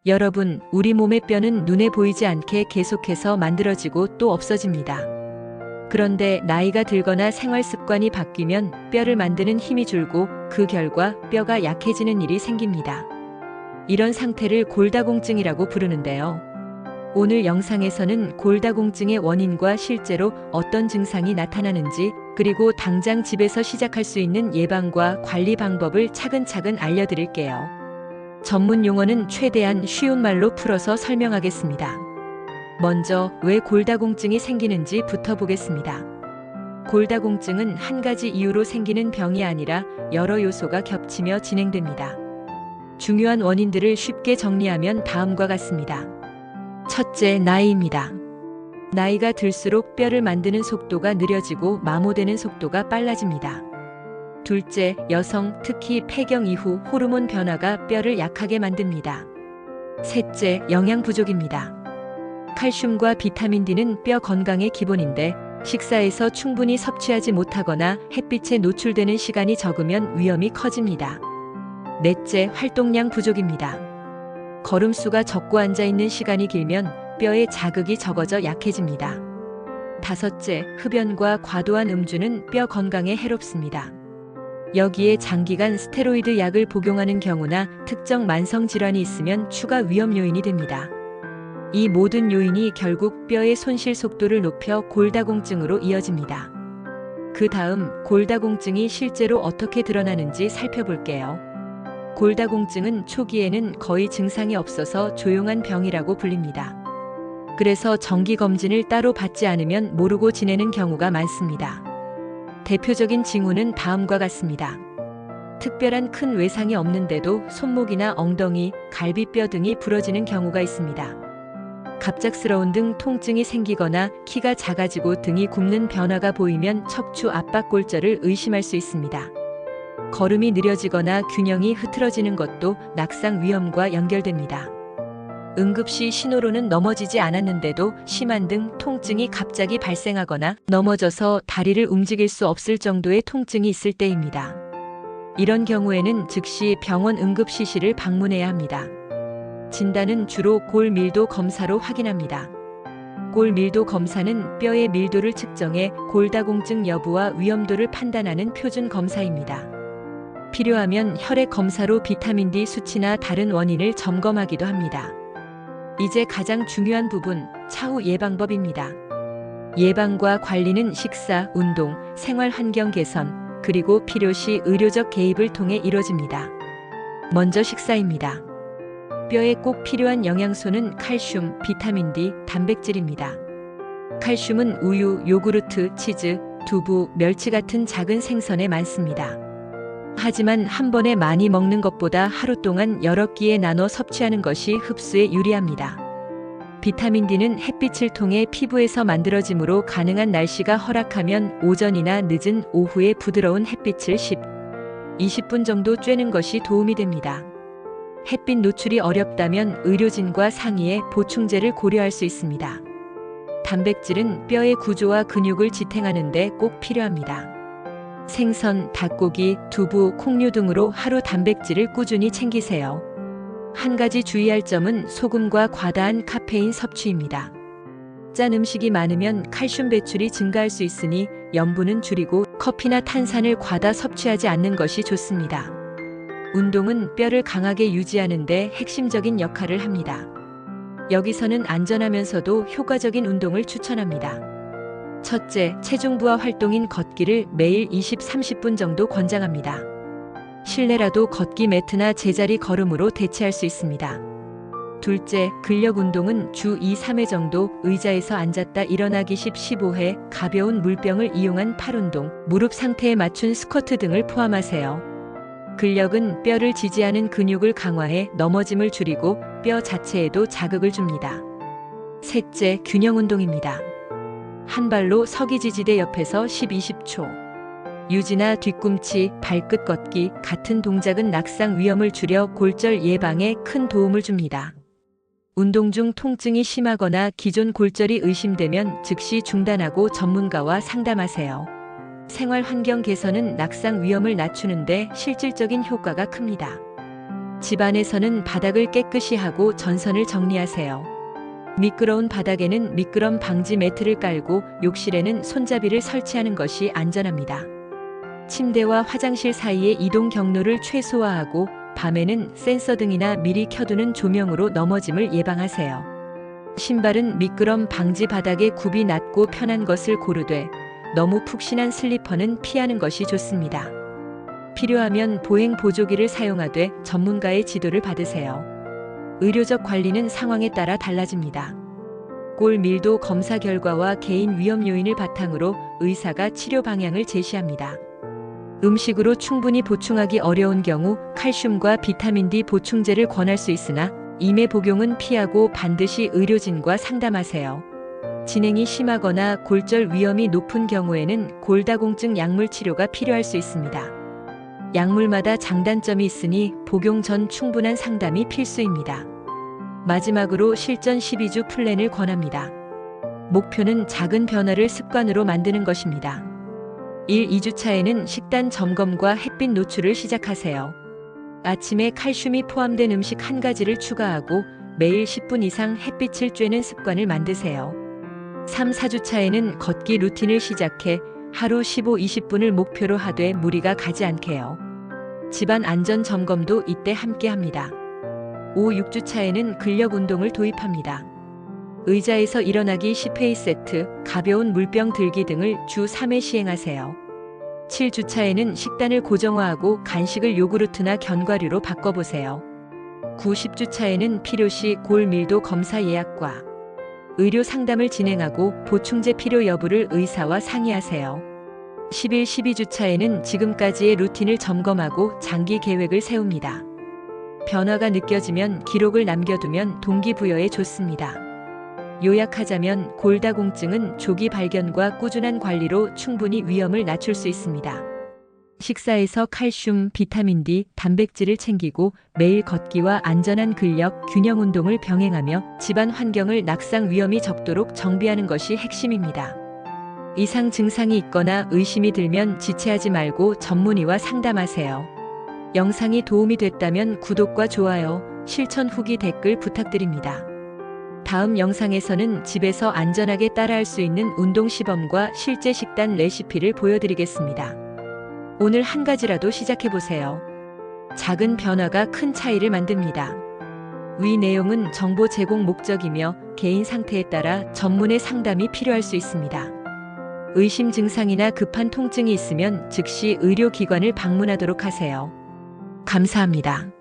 여러분, 우리 몸의 뼈는 눈에 보이지 않게 계속해서 만들어지고 또 없어집니다. 그런데 나이가 들거나 생활 습관이 바뀌면 뼈를 만드는 힘이 줄고 그 결과 뼈가 약해지는 일이 생깁니다. 이런 상태를 골다공증이라고 부르는데요. 오늘 영상에서는 골다공증의 원인과 실제로 어떤 증상이 나타나는지, 그리고 당장 집에서 시작할 수 있는 예방과 관리 방법을 차근차근 알려드릴게요. 전문 용어는 최대한 쉬운 말로 풀어서 설명하겠습니다. 먼저 왜 골다공증이 생기는지부터 보겠습니다. 골다공증은 한 가지 이유로 생기는 병이 아니라 여러 요소가 겹치며 진행됩니다. 중요한 원인들을 쉽게 정리하면 다음과 같습니다. 첫째, 나이입니다. 나이가 들수록 뼈를 만드는 속도가 느려지고 마모되는 속도가 빨라집니다. 둘째, 여성, 특히 폐경 이후 호르몬 변화가 뼈를 약하게 만듭니다. 셋째, 영양 부족입니다. 칼슘과 비타민 D는 뼈 건강의 기본인데 식사에서 충분히 섭취하지 못하거나 햇빛에 노출되는 시간이 적으면 위험이 커집니다. 넷째, 활동량 부족입니다. 걸음수가 적고 앉아있는 시간이 길면 뼈에 자극이 적어져 약해집니다. 다섯째, 흡연과 과도한 음주는 뼈 건강에 해롭습니다. 여기에 장기간 스테로이드 약을 복용하는 경우나 특정 만성 질환이 있으면 추가 위험 요인이 됩니다. 이 모든 요인이 결국 뼈의 손실 속도를 높여 골다공증으로 이어집니다. 그 다음 골다공증이 실제로 어떻게 드러나는지 살펴볼게요. 골다공증은 초기에는 거의 증상이 없어서 조용한 병이라고 불립니다. 그래서 정기검진을 따로 받지 않으면 모르고 지내는 경우가 많습니다. 대표적인 징후는 다음과 같습니다. 특별한 큰 외상이 없는데도 손목이나 엉덩이, 갈비뼈 등이 부러지는 경우가 있습니다. 갑작스러운 등 통증이 생기거나 키가 작아지고 등이 굽는 변화가 보이면 척추 압박골절을 의심할 수 있습니다. 걸음이 느려지거나 균형이 흐트러지는 것도 낙상 위험과 연결됩니다. 응급시 신호로는 넘어지지 않았는데도 심한 등 통증이 갑자기 발생하거나 넘어져서 다리를 움직일 수 없을 정도의 통증이 있을 때입니다. 이런 경우에는 즉시 병원 응급시실을 방문해야 합니다. 진단은 주로 골 밀도 검사로 확인합니다. 골 밀도 검사는 뼈의 밀도를 측정해 골다공증 여부와 위험도를 판단하는 표준 검사입니다. 필요하면 혈액 검사로 비타민 D 수치나 다른 원인을 점검하기도 합니다. 이제 가장 중요한 부분, 차후 예방법입니다. 예방과 관리는 식사, 운동, 생활 환경 개선, 그리고 필요시 의료적 개입을 통해 이루어집니다. 먼저 식사입니다. 뼈에 꼭 필요한 영양소는 칼슘, 비타민 D, 단백질입니다. 칼슘은 우유, 요구르트, 치즈, 두부, 멸치 같은 작은 생선에 많습니다. 하지만 한 번에 많이 먹는 것보다 하루 동안 여러 끼에 나눠 섭취하는 것이 흡수에 유리합니다. 비타민 D는 햇빛을 통해 피부에서 만들어지므로 가능한 날씨가 허락하면 오전이나 늦은 오후에 부드러운 햇빛을 20분 정도 쬐는 것이 도움이 됩니다. 햇빛 노출이 어렵다면 의료진과 상의해 보충제를 고려할 수 있습니다. 단백질은 뼈의 구조와 근육을 지탱하는 데 꼭 필요합니다. 생선, 닭고기, 두부, 콩류 등으로 하루 단백질을 꾸준히 챙기세요. 한 가지 주의할 점은 소금과 과다한 카페인 섭취입니다. 짠 음식이 많으면 칼슘 배출이 증가할 수 있으니 염분은 줄이고 커피나 탄산을 과다 섭취하지 않는 것이 좋습니다. 운동은 뼈를 강하게 유지하는 데 핵심적인 역할을 합니다. 여기서는 안전하면서도 효과적인 운동을 추천합니다. 첫째, 체중 부하 활동인 걷기를 매일 20-30분 정도 권장합니다. 실내라도 걷기 매트나 제자리 걸음으로 대체할 수 있습니다. 둘째, 근력 운동은 주 2-3회 정도 의자에서 앉았다 일어나기 10-15회, 가벼운 물병을 이용한 팔 운동, 무릎 상태에 맞춘 스쿼트 등을 포함하세요. 근력은 뼈를 지지하는 근육을 강화해 넘어짐을 줄이고 뼈 자체에도 자극을 줍니다. 셋째, 균형 운동입니다. 한 발로 서기 지지대 옆에서 10-20초. 유지나 뒤꿈치, 발끝 걷기 같은 동작은 낙상 위험을 줄여 골절 예방에 큰 도움을 줍니다. 운동 중 통증이 심하거나 기존 골절이 의심되면 즉시 중단하고 전문가와 상담하세요. 생활 환경 개선은 낙상 위험을 낮추는데 실질적인 효과가 큽니다. 집안에서는 바닥을 깨끗이 하고 전선을 정리하세요. 미끄러운 바닥에는 미끄럼 방지 매트를 깔고 욕실에는 손잡이를 설치하는 것이 안전합니다. 침대와 화장실 사이의 이동 경로를 최소화하고 밤에는 센서 등이나 미리 켜두는 조명으로 넘어짐을 예방하세요. 신발은 미끄럼 방지 바닥에 굽이 낮고 편한 것을 고르되 너무 푹신한 슬리퍼는 피하는 것이 좋습니다. 필요하면 보행 보조기를 사용하되 전문가의 지도를 받으세요. 의료적 관리는 상황에 따라 달라집니다. 골 밀도 검사 결과와 개인 위험 요인을 바탕으로 의사가 치료 방향을 제시합니다. 음식으로 충분히 보충하기 어려운 경우 칼슘과 비타민 D 보충제를 권할 수 있으나 임해 복용은 피하고 반드시 의료진과 상담하세요. 진행이 심하거나 골절 위험이 높은 경우에는 골다공증 약물 치료가 필요할 수 있습니다. 약물마다 장단점이 있으니 복용 전 충분한 상담이 필수입니다. 마지막으로 실전 12주 플랜을 권합니다. 목표는 작은 변화를 습관으로 만드는 것입니다. 1. 2주차에는 식단 점검과 햇빛 노출을 시작하세요. 아침에 칼슘이 포함된 음식 한 가지를 추가하고 매일 10분 이상 햇빛을 쬐는 습관을 만드세요. 3. 4주차에는 걷기 루틴을 시작해 하루 15-20분을 목표로 하되 무리가 가지 않게요. 집안 안전 점검도 이때 함께 합니다. 5. 6주차에는 근력 운동을 도입합니다. 의자에서 일어나기 10회 세트, 가벼운 물병 들기 등을 주 3회 시행하세요. 7주차에는 식단을 고정화하고 간식을 요구르트나 견과류로 바꿔보세요. 9. 10주차에는 필요시 골 밀도 검사 예약과 의료 상담을 진행하고 보충제 필요 여부를 의사와 상의하세요. 11. 12주차에는 지금까지의 루틴을 점검하고 장기 계획을 세웁니다. 변화가 느껴지면 기록을 남겨두면 동기부여에 좋습니다. 요약하자면 골다공증은 조기 발견과 꾸준한 관리로 충분히 위험을 낮출 수 있습니다. 식사에서 칼슘, 비타민 D, 단백질을 챙기고 매일 걷기와 안전한 근력, 균형 운동을 병행하며 집안 환경을 낙상 위험이 적도록 정비하는 것이 핵심입니다. 이상 증상이 있거나 의심이 들면 지체하지 말고 전문의와 상담하세요. 영상이 도움이 됐다면 구독과 좋아요, 실천 후기 댓글 부탁드립니다. 다음 영상에서는 집에서 안전하게 따라할 수 있는 운동 시범과 실제 식단 레시피를 보여드리겠습니다. 오늘 한 가지라도 시작해보세요. 작은 변화가 큰 차이를 만듭니다. 위 내용은 정보 제공 목적이며 개인 상태에 따라 전문의 상담이 필요할 수 있습니다. 의심 증상이나 급한 통증이 있으면 즉시 의료기관을 방문하도록 하세요. 감사합니다.